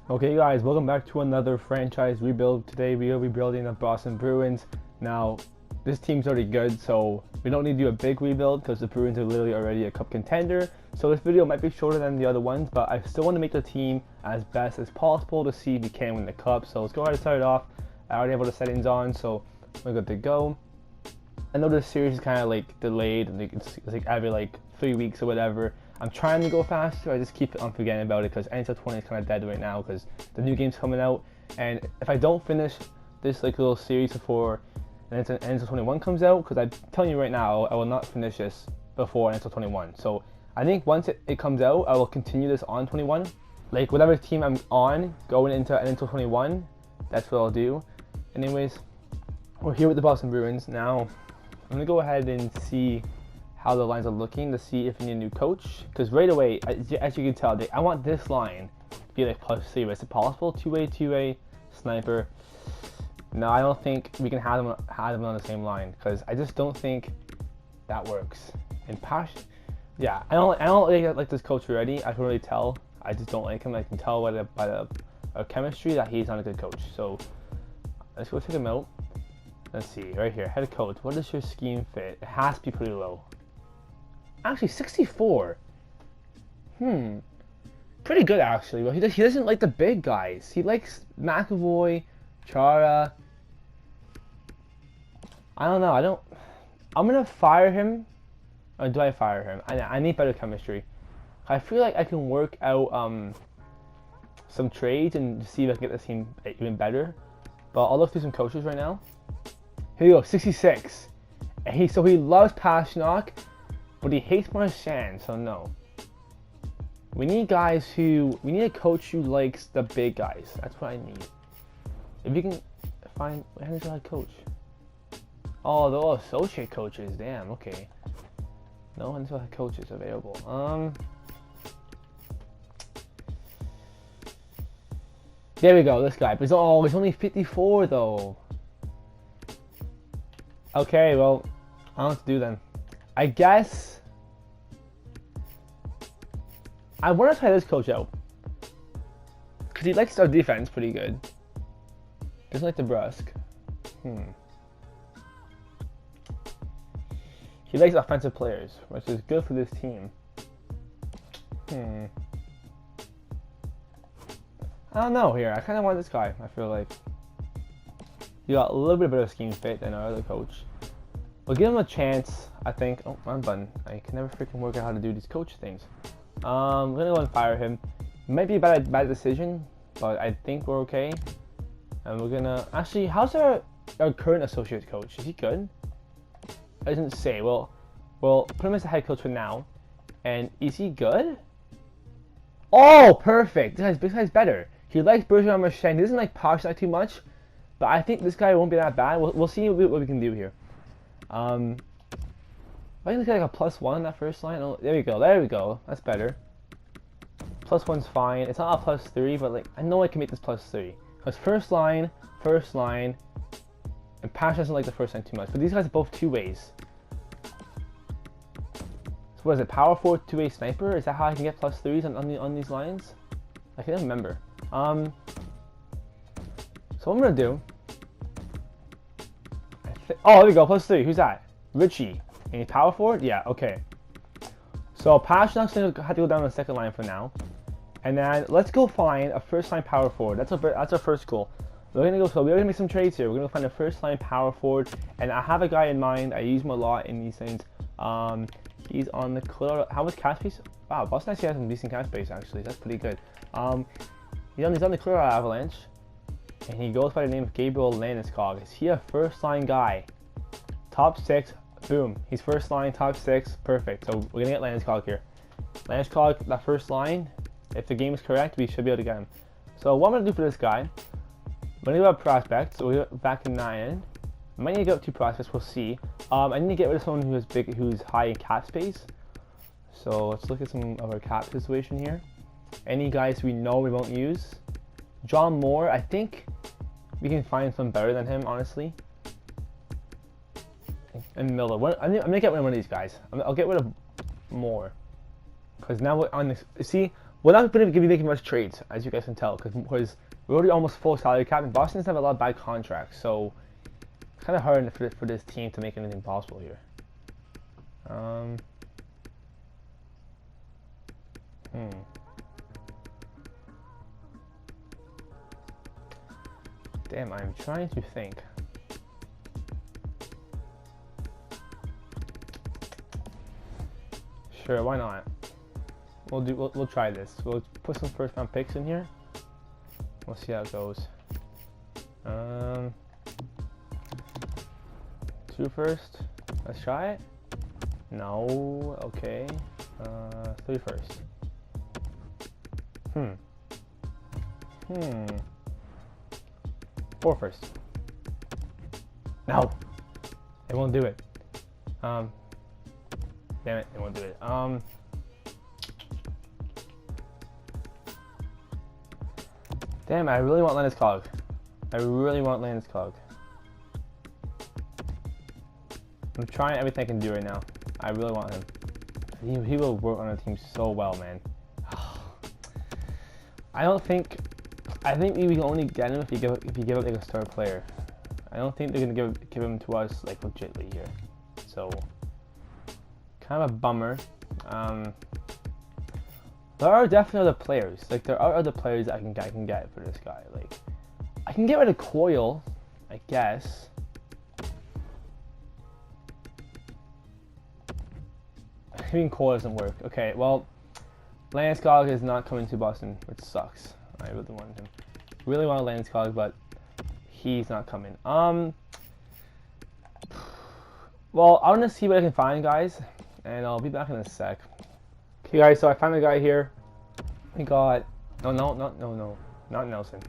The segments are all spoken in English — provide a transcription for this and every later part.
Okay guys, welcome back to another franchise rebuild. Today we are rebuilding the Boston Bruins. Now, this team's already good, so we don't need to do a big rebuild because the Bruins are literally already a cup contender. So this video might be shorter than the other ones, but I still want to make the team as best as possible to see if we can win the cup. So let's go ahead and start it off. I already have all the settings on, so we're good to go. I know this series is kind of like delayed, and it's like every like 3 weeks or whatever. I'm trying to go faster. I just keep on forgetting about it because NHL20 is kind of dead right now because the new game's coming out. And if I don't finish this like little series before NHL21 comes out, because I'm telling you right now, I will not finish this before NHL21. So I think once it comes out, I will continue this on 21. Like whatever team I'm on going into NHL21, that's what I'll do. Anyways, we're here with the Boston Bruins. Now, I'm going to go ahead and see how the lines are looking to see if we need a new coach. Because right away, as you can tell, I want this line to be like +3. Is it possible? 2A, sniper. No, I don't think we can have them on the same line because I just don't think that works. And yeah, I don't like this coach already. I can really tell. I just don't like him. I can tell by the chemistry that he's not a good coach. So let's go check him out. Let's see, right here, head coach. What is your scheme fit? It has to be pretty low. Actually, 64. Pretty good actually. Well, he doesn't like the big guys. He likes McAvoy, Chara. I don't know. I'm gonna fire him. Or do I fire him? I need better chemistry. I feel like I can work out some trades and see if I can get this team even better. But I'll look through some coaches right now. Here you go, 66. And he loves Pastrnak, but he hates Marchand, so no. We need a coach who likes the big guys. That's what I need. If you can find, who's the head coach? Oh, they're all associate coaches. Damn, okay. No one's head coaches available. There we go, this guy. But he's only 54 though. Okay, well, I don't know what to do then. I guess I want to try this coach out because he likes our defense pretty good. Doesn't like the brusque. He likes offensive players, which is good for this team. I don't know here. I kind of want this guy. I feel like you got a little bit better scheme fit than our other coach. We'll give him a chance, I think. Oh, wrong button. I can never freaking work out how to do these coach things. I'm gonna go and fire him. Might be a bad decision, but I think we're okay. And we're gonna actually. How's our current associate coach? Is he good? It doesn't say. Well, put him as the head coach for now. And is he good? Oh, perfect. This guy's better. He likes Bergeron Marchand. He doesn't like Pastrnak too much, but I think this guy won't be that bad. We'll see what we can do here. I think it's like a +1 on that first line. Oh, there we go. That's better. +1's fine. It's not a +3, but like I know I can make this +3. Because first line, and Pastrnak doesn't like the first line too much. But these guys are both 2-ways. So what is it? Power forward, 2-way sniper? Is that how I can get +3s on these lines? I can't remember. So what I'm gonna do. Oh, there we go, +3. Who's that? Richie. Any power forward? Yeah, okay. So Pasternak's gonna have to go down to the second line for now. And then let's go find a first line power forward. That's our first goal. We're gonna make some trades here. We're gonna find a first line power forward. And I have a guy in mind. I use him a lot in these things. He's on the Colorado. How much cap space? Wow, Boston actually has some decent cap space actually. That's pretty good. He's on the Colorado Avalanche. And he goes by the name of Gabriel Landeskog. Is he a first line guy? Top 6, boom. He's first line, top 6, perfect. So we're gonna get Landeskog here. Landeskog, that first line. If the game is correct, we should be able to get him. So what I'm gonna do for this guy, I'm gonna go up prospects. So we're back in 9. I might need to get up 2 prospects. We'll see. I need to get rid of someone who's high in cap space. So let's look at some of our cap situation here. Any guys we know we won't use. John Moore, I think we can find some better than him, honestly. And Miller. I'm gonna get rid of one of these guys. I'll get rid of Moore. Because now we're on this. See, we're not going to be making much trades, as you guys can tell, because we're already almost full salary cap, and Boston doesn't have a lot of bad contracts, so it's kind of hard for this team to make anything possible here. Damn, I'm trying to think. Sure, why not? We'll try this. We'll put some first round picks in here. We'll see how it goes. 2 first. Let's try it. No. Okay. 3 first. 4 first. No. It won't do it. Damn it. It won't do it. Damn, I really want Landeskog. I really want Landeskog. I'm trying everything I can do right now. I really want him. He will work on our team so well, man. I think we can only get him if you give up like a star player. I don't think they're gonna give him to us like legitly here. So kind of a bummer. There are definitely other players. Like there are other players that I can get for this guy. Like I can get rid of Coyle, I guess. I mean Coyle doesn't work. Okay, well, Landeskog is not coming to Boston, which sucks. I really wanted him. Really wanted Landeskog, but he's not coming. Well, I want to see what I can find, guys, and I'll be back in a sec. Okay, guys, so I found a guy here. We got not Nelson.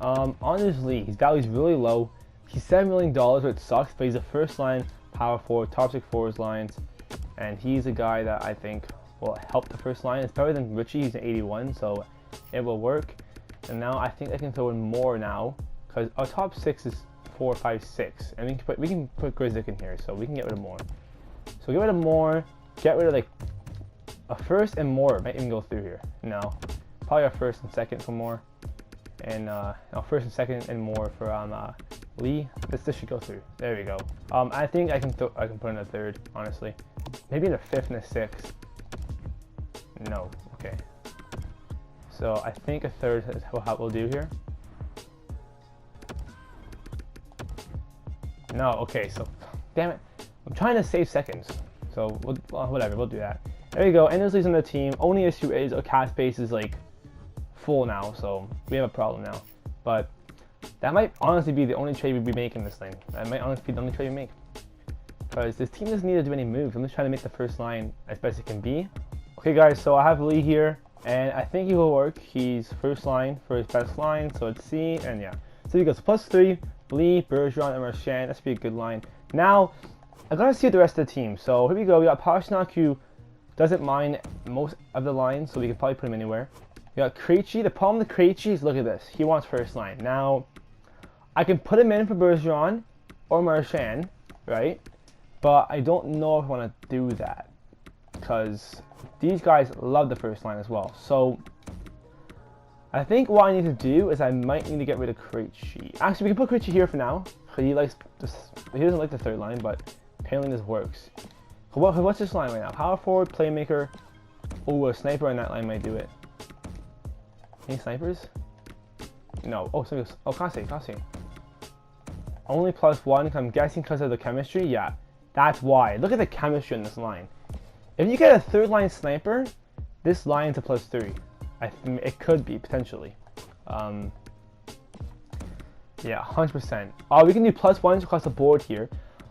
On his league, his value's really low. He's $7 million, which sucks, but he's a first line power forward, top 6 forwards lines, and he's a guy that I think will help the first line. It's better than Richie. He's an 81, so it will work. And now I think I can throw in more now, because our top 6 is 4, 5, 6, and we can put Grizzlick in here, so we can get rid of more. So get rid of more. Get rid of like a first and more. Might even go through here. No, probably a first and second for more, and no, first and second and more for Lee. This should go through. There we go. I think I can put in a third. Honestly, maybe in a 5th and a 6th. No. Okay. So I think a 3rd is what we'll do here. No. Okay. So, damn it. I'm trying to save seconds. So whatever. We'll do that. There you go. Enders leaves on the team. Only issue is our cap space is like full now, so we have a problem now. But that might honestly be the only trade we make in this thing. That might honestly be the only trade we make. Because this team doesn't need to do any moves. I'm just trying to make the first line as best it can be. Okay, guys, so I have Lee here, and I think he will work. He's first line for his best line, so it's C, and yeah. So he goes +3, Lee, Bergeron, and Marchand. That's be a good line. Now, I gotta see the rest of the team. So here we go. We got Pastrnak, who doesn't mind most of the lines, so we can probably put him anywhere. We got Krejci. The problem with Krejci is, look at this. He wants first line. Now, I can put him in for Bergeron or Marchand, right? But I don't know if I want to do that, because these guys love the first line as well. So I think what I need to do is I might need to get rid of Krejci. Actually, we can put Krejci here for now, because he doesn't like the 3rd line, but apparently this works. What's this line right now? Power forward, playmaker. Oh, a sniper on that line might do it. Any snipers? No. Oh, Kase. Only +1. I'm guessing because of the chemistry. Yeah, that's why. Look at the chemistry in this line. If you get a 3rd line sniper, this line's a +3. It could be potentially. Yeah, 100%. We can do +1s across the board here.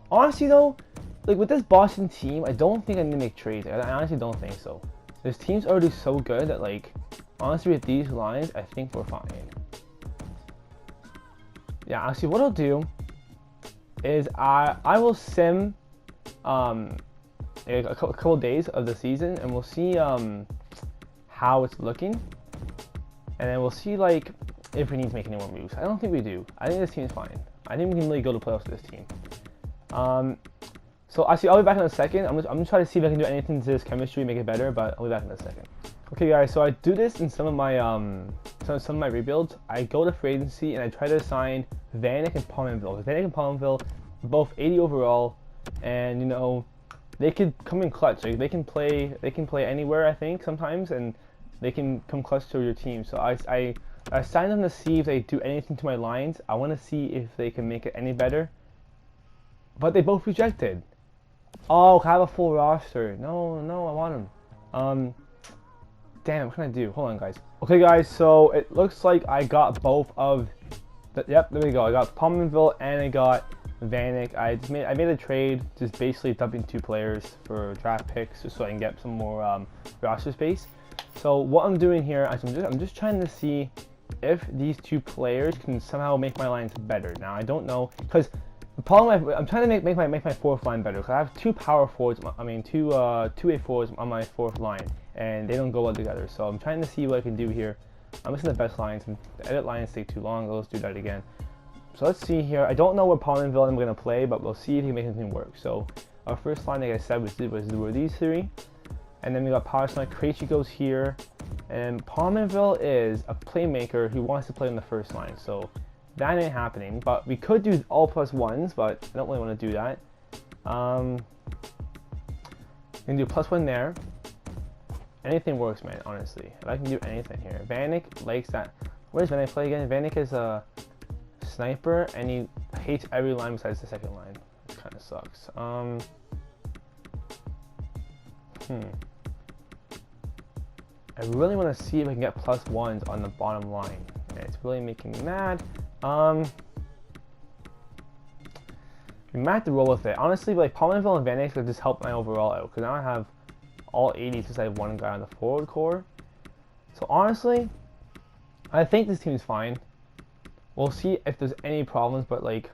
Honestly, though, like with this Boston team, I don't think I need to make trades. I honestly don't think so. This team's already so good that, like, honestly, with these lines, I think we're fine. Yeah, actually, what I'll do is I will sim a couple days of the season, and we'll see how it's looking, and then we'll see like if we need to make any more moves. I don't think we do. I think this team is fine. I think we can really go to playoffs with this team. So actually, I'll be back in a second. I'm just trying to see if I can do anything to this chemistry, make it better, but I'll be back in a second. Okay guys, so I do this in some of my rebuilds. I go to free agency and I try to assign Vanek and Pominville. Vanek and Pominville both 80 overall, and you know, they could come in clutch. Like they can play anywhere, I think, sometimes, and they can come clutch to your team. So I assign them to see if they do anything to my lines. I want to see if they can make it any better. But they both rejected. Oh, I have a full roster. No, I want them. Damn, what can I do? Hold on, guys. Okay, guys, so it looks like I got both of the, yep, there we go. I got Pominville and I got Vanek. I made a trade, just basically dumping 2 players for draft picks, just so I can get some more roster space. So what I'm doing here is I'm just trying to see if these 2 players can somehow make my lines better. Now I don't know, because the problem I'm trying to make my fourth line better, because I have 2 power forwards. I mean 2 2-way forwards on my fourth line, and they don't go well together. So I'm trying to see what I can do here. I'm missing the best lines, and the edit lines take too long. Let's do that again. So let's see here. I don't know what Pominville I'm going to play, but we'll see if he can make anything work. So our first line, like I said, were these 3. And then we got Power Slide. Krejci goes here. And Pominville is a playmaker who wants to play on the first line. So that ain't happening. But we could do all +1s, but I don't really want to do that. We can do +1 there. Anything works, man, honestly. If I can do anything here. Vanek likes that. Where does Vanek play again? Vanek is a sniper, and he hates every line besides the second line. It kind of sucks. I really want to see if I can get +1s on the bottom line. And it's really making me mad. We might have to roll with it. Honestly, like Pominville and Vanek could just help my overall out, because now I have all 80 since I have 1 guy on the forward core. So honestly, I think this team is fine. We'll see if there's any problems, but like,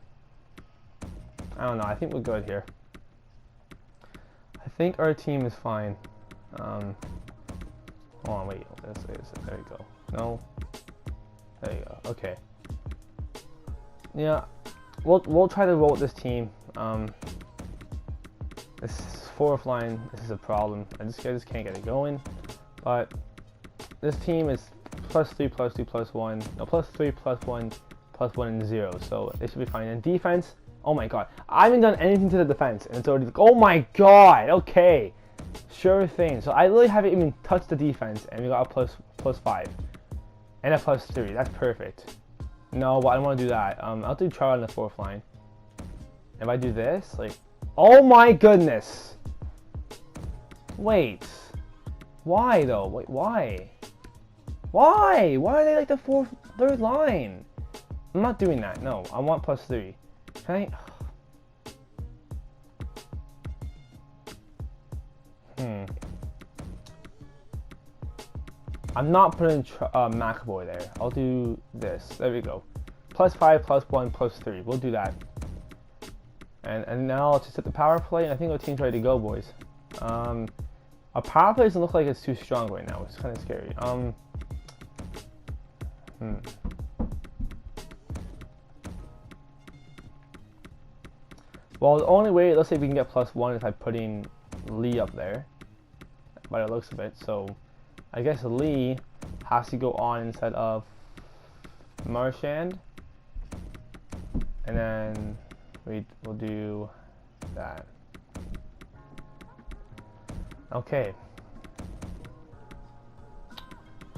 I don't know. I think we're good here. I think our team is fine. Hold on, wait. There you go. No. There you go. Okay. Yeah, we'll try to roll with this team. This fourth line, this is a problem. I just can't get it going. But this team is +3, +2, +1. No, +3, +1, +1, and 0. So it should be fine. And defense, oh my god, I haven't done anything to the defense, and it's already like, oh my god. Okay, sure thing. So I literally haven't even touched the defense, and we got a +5 and a +3. That's perfect. No, but I don't want to do that. I'll do Char on the fourth line. If I do this, like, oh my goodness. Wait, why though? Wait, why? Why? Why are they like the third line? I'm not doing that. No, I want +3. Can I? I'm not putting McAvoy there. I'll do this. There we go. +5, +1, +3. We'll do that. And now I'll just hit the power play, and I think our team's ready to go, boys. Our power play doesn't look like it's too strong right now. It's kind of scary. Well, the only way, let's say we can get +1 is by putting Lee up there, by the looks of it. So I guess Lee has to go on instead of Marchand, and then we'll do that. Okay.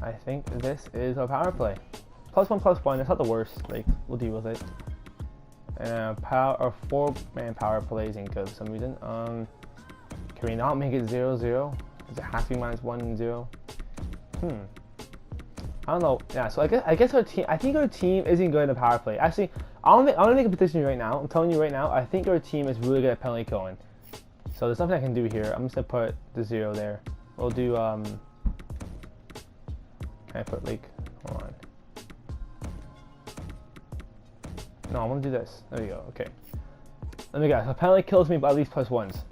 I think this is our power play. +1, +1. It's not the worst. Like, we'll deal with it. And our 4-man power play isn't good for some reason. Can we not make it 0-0? Does it have to be -1 and 0? I don't know. Yeah. So I guess our team. I think our team isn't good at power play. Actually, I'm gonna make a petition right now. I'm telling you right now. I think our team is really good at penalty killing. So there's nothing I can do here. I'm just gonna put the 0 there. We'll do Can I put like? Hold on. No, I want to do this. There we go. Okay. Let me guess. So penalty kills me by at least +1s.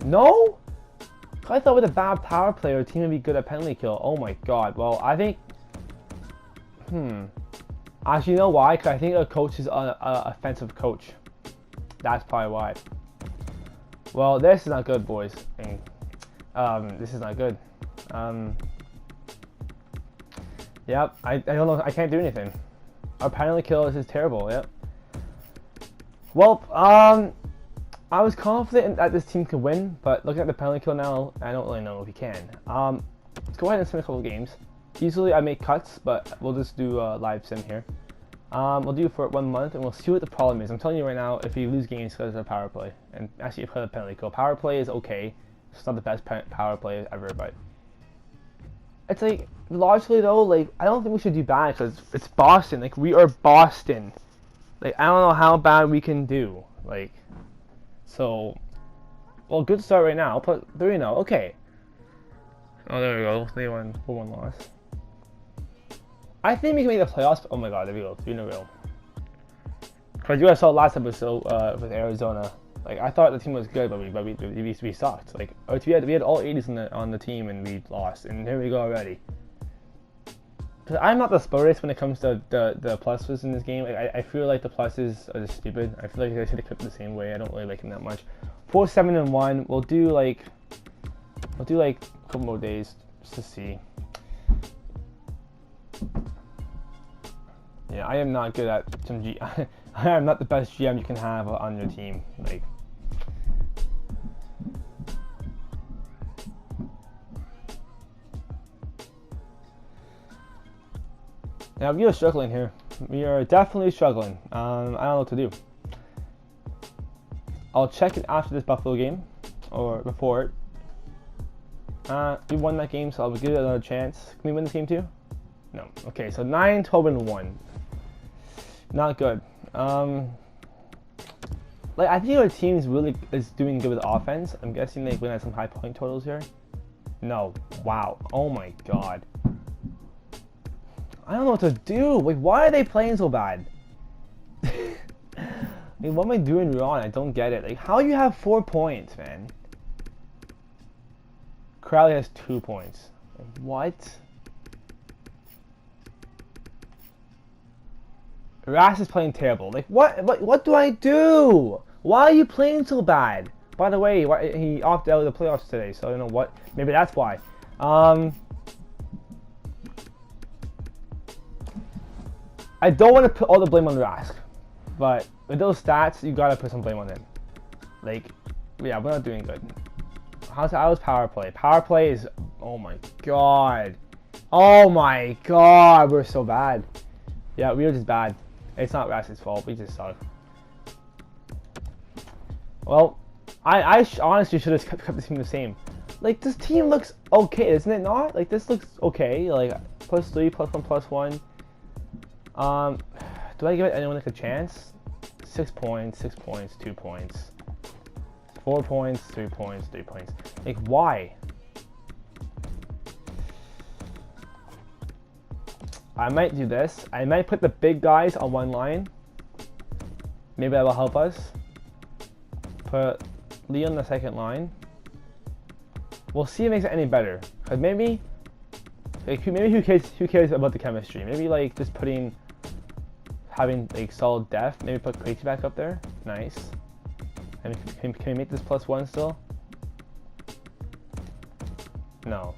No? I thought with a bad power play, our team would be good at penalty kill. Oh my god. Well, I think. Actually, you know why? Because I think our coach is an offensive coach. That's probably why. Well, this is not good, boys. This is not good. Yep, I don't know. I can't do anything. Our penalty kill is terrible. Yep. Well, I was confident that this team could win, but looking at the penalty kill now, I don't really know if we can. Let's go ahead and sim a couple games. Usually I make cuts, but we'll just do a live sim here. We'll do it for 1 month, and we'll see what the problem is. I'm telling you right now, if you lose games because of power play, and actually because of penalty kill, power play is okay. It's not the best power play ever, but it's like logically though, like I don't think we should do bad because it's Boston. Like we are Boston. Like I don't know how bad we can do. Like so, well, good start right now. I'll put 3-0. Okay. Oh, there we go. They won 4-1 loss. I think we can make the playoffs. Oh my god, there we go. 3-0. Because you guys saw last episode with Arizona. Like I thought the team was good, but we sucked. Like we had all 80s on the team and we lost. And here we go already. Because I'm not the smartest when it comes to the pluses in this game. Like I feel like the pluses are just stupid. I feel like they should have kept it the same way. I don't really like them that much. 4-7-1. We'll do like a couple more days just to see. Yeah, I am not good at some I am not the best GM you can have on your team. Like. Now we are struggling here. We are definitely struggling. I don't know what to do. I'll check it after this Buffalo game, or before it. We won that game, so I'll give it another chance. Can we win this game too? No. Okay, so 9-12-1. Not good. Like I think our team is doing good with offense. I'm guessing they win at some high point totals here. No. Wow. Oh my god. I don't know what to do. Like, why are they playing so bad? Like, what am I doing wrong? I don't get it. Like, how do you have 4 points, man? Crowley has 2 points. Like, what? Rass is playing terrible. Like, what do I do? Why are you playing so bad? By the way, he opted out of the playoffs today, so I don't know what. Maybe that's why. I don't want to put all the blame on Rask, but with those stats, you gotta put some blame on him. Like, yeah, we're not doing good. How's power play? Power play is, oh my god. Oh my god, we're so bad. Yeah, we are just bad. It's not Rask's fault, we just suck. Well, I honestly should have kept the team the same. Like, this team looks okay, isn't it not? Like, this looks okay. Like, +3, +1, +1. Do I give anyone like a chance? 6 points, 6 points, 2 points, 4 points, 3 points, 3 points. Like, why? I might do this. I might put the big guys on one line. Maybe that will help us. Put Lee on the second line. We'll see if it makes it any better. Cause maybe who cares about the chemistry? Maybe like just having like solid depth. Maybe put Krejci back up there. Nice. And can we make this +1 still? No.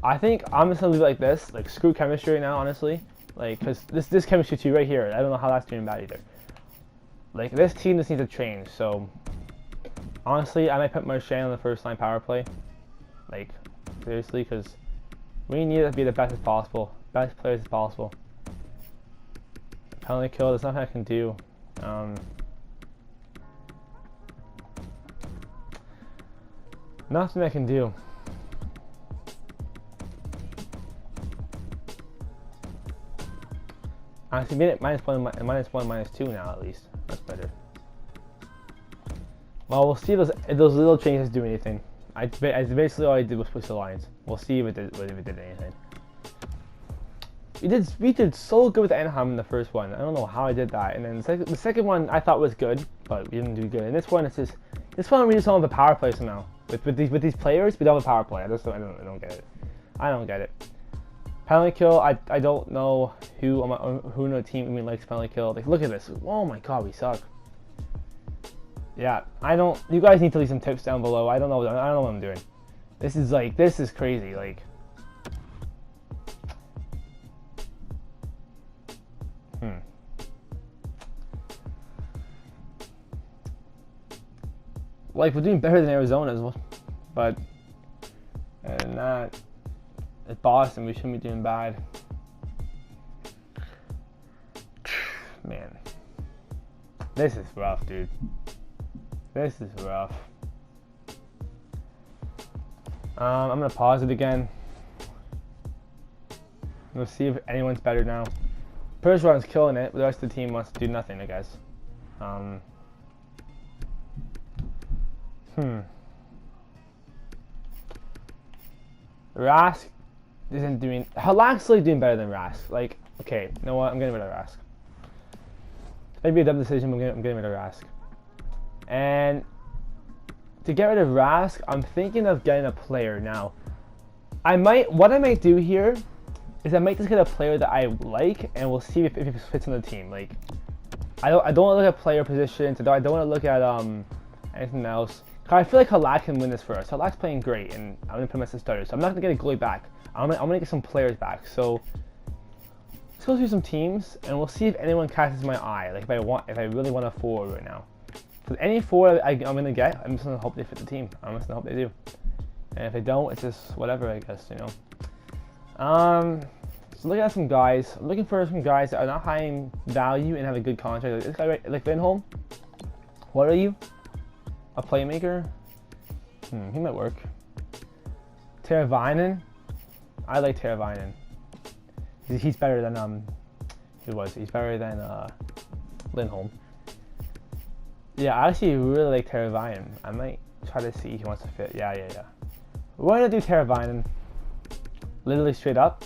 I think I'm just gonna leave it like this. Like, screw chemistry right now, honestly. Like, cause this chemistry too right here. I don't know how that's doing bad either. Like, this team just needs to change. So honestly, I might put Marchand on the first line power play. Like, seriously, cause we need to be the best as possible, best players as possible. Penalty kill, there's nothing I can do. Nothing I can do. Honestly, made it -1, -2 now at least. That's better. Well, we'll see if those little changes do anything. Basically all I did was push the lines. We'll see if it did anything. We did so good with Anaheim in the first one. I don't know how I did that. And then the second one I thought was good, but we didn't do good. And this one, we just don't have a power play somehow. With these players, we don't have a power play. I don't get it. I don't get it. Penalty kill. I don't know who on the team even likes penalty kill. Like, look at this. Oh my god, we suck. Yeah, you guys need to leave some tips down below. I don't know what I'm doing. This is crazy. Like, Like, we're doing better than Arizona as well, but and not at Boston, we shouldn't be doing bad. Man, this is rough, dude. This is rough. I'm gonna pause it again. We'll see if anyone's better now. Bergeron's killing it, but the rest of the team wants to do nothing, I guess. Rask isn't doing. Halak's still doing better than Rask. Like, okay, you know what? I'm getting rid of Rask. Maybe a dumb decision, but I'm getting rid of Rask. And to get rid of Rask, I'm thinking of getting a player now. What I might do here is I might just get a player that I like, and we'll see if it fits on the team. Like, I don't want to look at player positions. I don't want to look at anything else. I feel like Halak can win this for us. Halak's playing great, and I'm gonna put him as a starter. So I'm not gonna get a goalie back. I'm gonna get some players back. So let's go through some teams, and we'll see if anyone catches my eye. Like, if I really want a forward right now. Because any forward I'm gonna get, I'm just gonna hope they fit the team. I'm just gonna hope they do. And if they don't, it's just whatever, I guess, you know. So looking at some guys. I'm looking for some guys that are not high in value and have a good contract. Like this guy, right, like Lindholm. What are you? A playmaker? He might work. Teravainen? I like Teravainen. He's better than he's better than Lindholm. Yeah, I actually really like Teravainen. I might try to see if he wants to fit. Yeah. We're gonna do Teravainen. Literally straight up.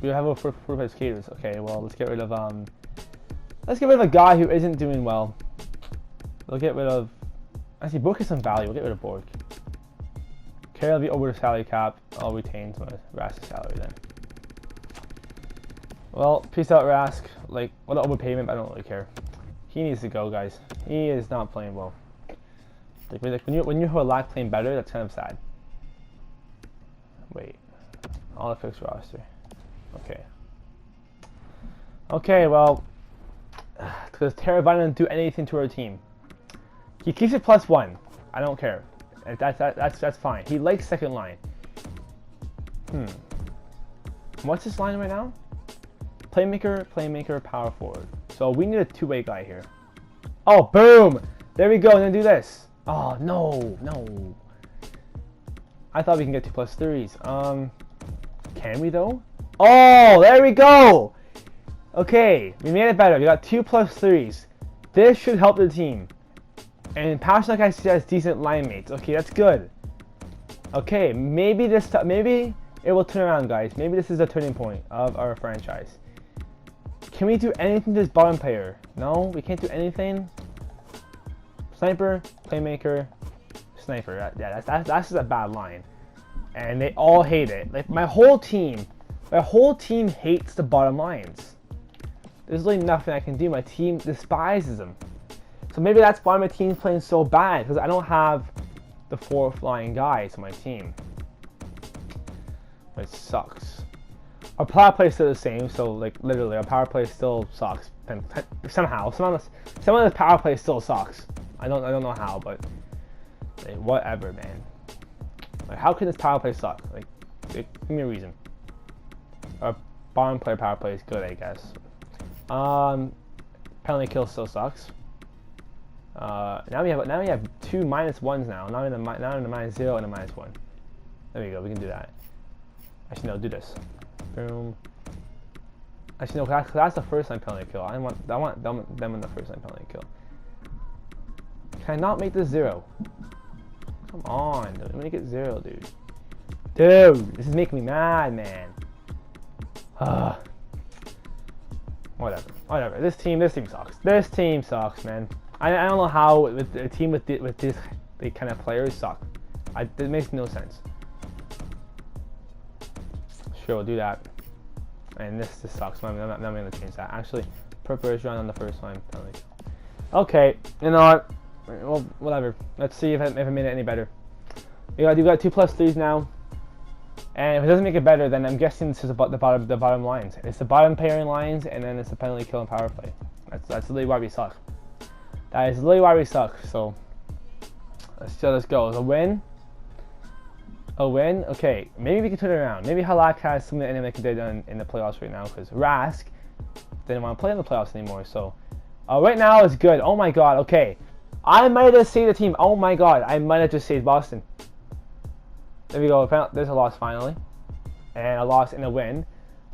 We have a four skaters. Okay, well let's get rid of a guy who isn't doing well. We'll get rid of. Actually, Bork has some value. We'll get rid of Bork. Okay, I'll be over the salary cap. I'll retain some of Rask's salary then. Well, peace out, Rask. Like, what an overpayment, but I don't really care. He needs to go, guys. He is not playing well. Like when you have a lack playing better, that's kind of sad. Wait, all the fixed roster. Okay, well, because Teravainen didn't do anything to our team. He keeps it +1. I don't care. That's fine. He likes second line. What's his line right now? Playmaker, power forward. So we need a two-way guy here. Oh, boom! There we go. And then do this. Oh no. I thought we can get 2+3s. Can we though? Oh, there we go. Okay, we made it better. We got 2+3s. This should help the team. And Pasternak has decent line mates. Okay, that's good. Okay, maybe it will turn around, guys. Maybe this is a turning point of our franchise. Can we do anything to this bottom player? No, we can't do anything. Sniper, playmaker, sniper. Yeah, that's just a bad line, and they all hate it. Like my whole team hates the bottom lines. There's really nothing I can do. My team despises them. So maybe that's why my team's playing so bad, because I don't have the 4 flying guys on my team. It sucks. Our power play is still the same, so like literally our power play still sucks. And somehow, some of the power play still sucks. I don't know how, but like, whatever, man. Like, how can this power play suck? Like, give me a reason. Our bottom player power play is good, I guess. Penalty kill still sucks. Now we have 2 -1s now. Now in a -0 and a -1. There we go. We can do that. Actually, no. Do this. Boom. Actually, no. That's the first line penalty kill. I want them in the first line penalty kill. Can I not make this 0? Come on, dude. Make it 0, dude. Dude, this is making me mad, man. Whatever. This team sucks. This team sucks, man. I don't know how with a team with this kind of players suck. It makes no sense. Sure, we'll do that. And this sucks. I'm not going to change that. Actually, preparation on the first line penalty. Okay, you know what? Well, whatever. Let's see if I made it any better. We got 2+3s now. And if it doesn't make it better, then I'm guessing this is about the bottom lines. It's the bottom pairing lines, and then it's the penalty kill and power play. That's literally why we suck. That is literally why we suck. So let's go. A win. A win. Okay, maybe we can turn it around. Maybe Halak has something that anyone can do in the playoffs right now, because Rask didn't want to play in the playoffs anymore. So right now it's good. Oh my God. Okay, I might have saved the team. Oh my God, I might have just saved Boston. There we go. There's a loss finally, and a loss and a win.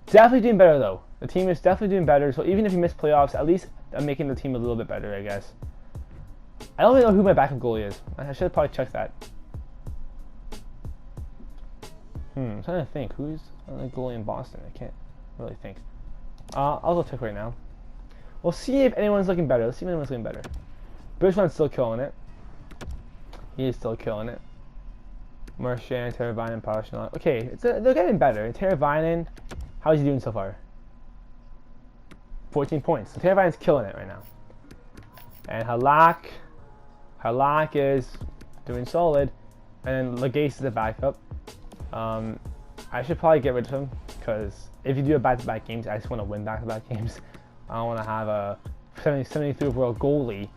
Definitely doing better though. The team is definitely doing better. So even if you miss playoffs, at least I'm making the team a little bit better, I guess. I don't really know who my backup goalie is. I should have probably checked that. I'm trying to think who's the goalie in Boston. I can't really think. I'll go check right now. We'll see if anyone's looking better. Let's see if anyone's looking better. Bridgeman's still killing it. He is still killing it. Marchand, Teravainen, Palashinov. Okay, they're getting better. Teravainen, how is he doing so far? 14 points. So Teravainen's killing it right now. And Halak is doing solid. And then Legase is the backup. I should probably get rid of him, because if you do a back-to-back games, I just want to win back-to-back games. I don't want to have a 73 overall goalie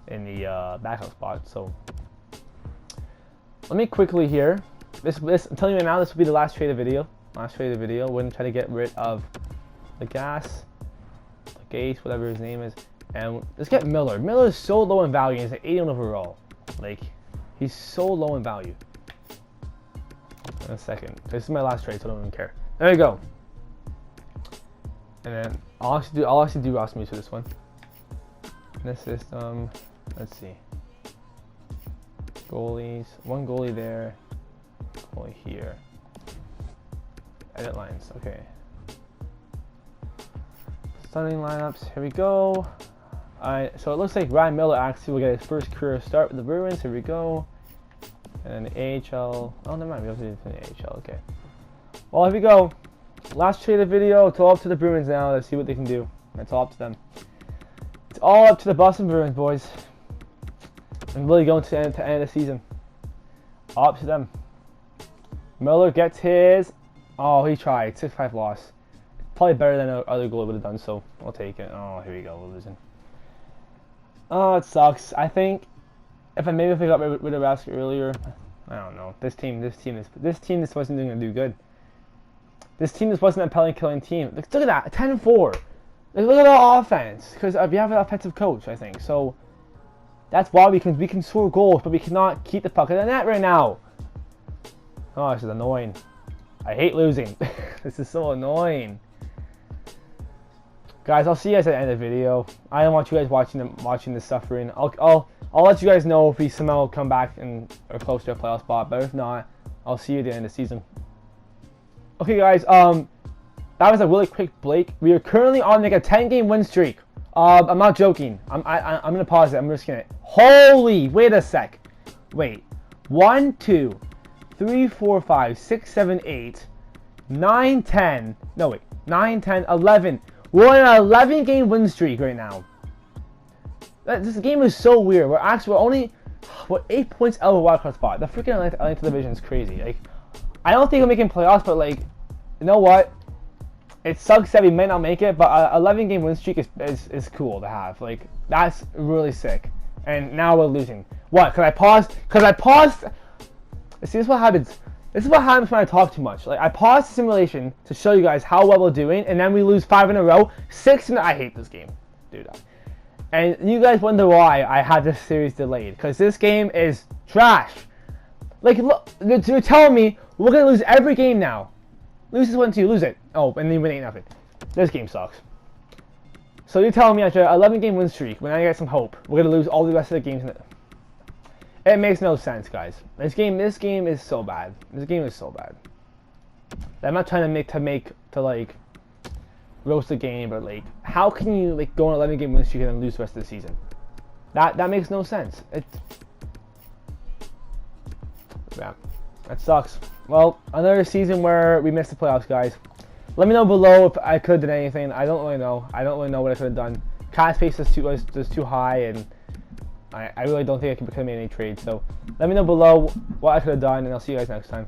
in the backup spot. So let me quickly here. I'm telling you right now, this will be the last trade of video. We're going to try to get rid of Legase, whatever his name is, and let's get Miller. Miller is so low in value. He's like 81 overall. Like, he's so low in value. In a second. This is my last trade, so I don't even care. There we go. And then I'll actually do Rasmus for this one. In this system, let's see. Goalies, one goalie there, goalie here. Edit lines, okay. Starting lineups, here we go. Alright, so it looks like Ryan Miller actually will get his first career start with the Bruins. Here we go. And then the AHL. Oh, never mind. We have to do it for the AHL. Okay. Well, here we go. Last trade of video. It's all up to the Bruins now. Let's see what they can do. It's all up to them. It's all up to the Boston Bruins, boys. I'm really going to the end of the season. All up to them. Miller gets his. Oh, he tried. 6-5 loss. Probably better than other goalie would have done, so I'll take it. Oh, here we go. We're losing. Oh, it sucks. I think if I got rid of Rask earlier, I don't know. This team just wasn't going to do good. This team just wasn't a penalty killing team. Look at that, 10-4. Look at our offense, because we have an offensive coach, I think. So that's why we can score goals, but we cannot keep the puck in the net right now. Oh, this is annoying. I hate losing. This is so annoying. Guys, I'll see you guys at the end of the video. I don't want you guys watching the suffering. I'll let you guys know if we somehow come back and are close to a playoff spot. But if not, I'll see you at the end of the season. Okay, guys. That was a really quick break. We are currently on like a 10-game win streak. I'm not joking. I'm gonna pause it. I'm risking it. Holy! Wait a sec. Wait. 1, 2, 3, 4, 5, 6, 7, 8, 9, 10. No wait. 9, 10, 11. We're on an 11-game win streak right now. This game is so weird. We're 8 points out of a wildcard spot. The freaking Atlantic division is crazy. Like, I don't think we're making playoffs, but like, you know what? It sucks that we might not make it, but an 11-game win streak is cool to have. Like, that's really sick. And now we're losing. What? Because I paused. See, this is what happens. This is what happens when I talk too much. Like, I paused the simulation to show you guys how well we're doing, and then we lose 5 in a row. 6 I hate this game, dude. And you guys wonder why I had this series delayed, because this game is trash. Like, look, you're telling me we're gonna lose every game now. Lose this one too, lose it. Oh, and then win 8-0. This game sucks. So you're telling me after an 11-game win streak, when I get some hope, we're gonna lose all the rest of the games. It makes no sense, guys. This game is so bad. This game is so bad. I'm not trying to like roast the game, but like, how can you like go on an 11-game win streak and then lose the rest of the season? That makes no sense. Yeah, that sucks. Well, another season where we missed the playoffs, guys. Let me know below if I could have done anything. I don't really know. I don't really know what I could have done. Cap space was too high, and I really don't think I could have made any trades. So let me know below what I could have done, and I'll see you guys next time.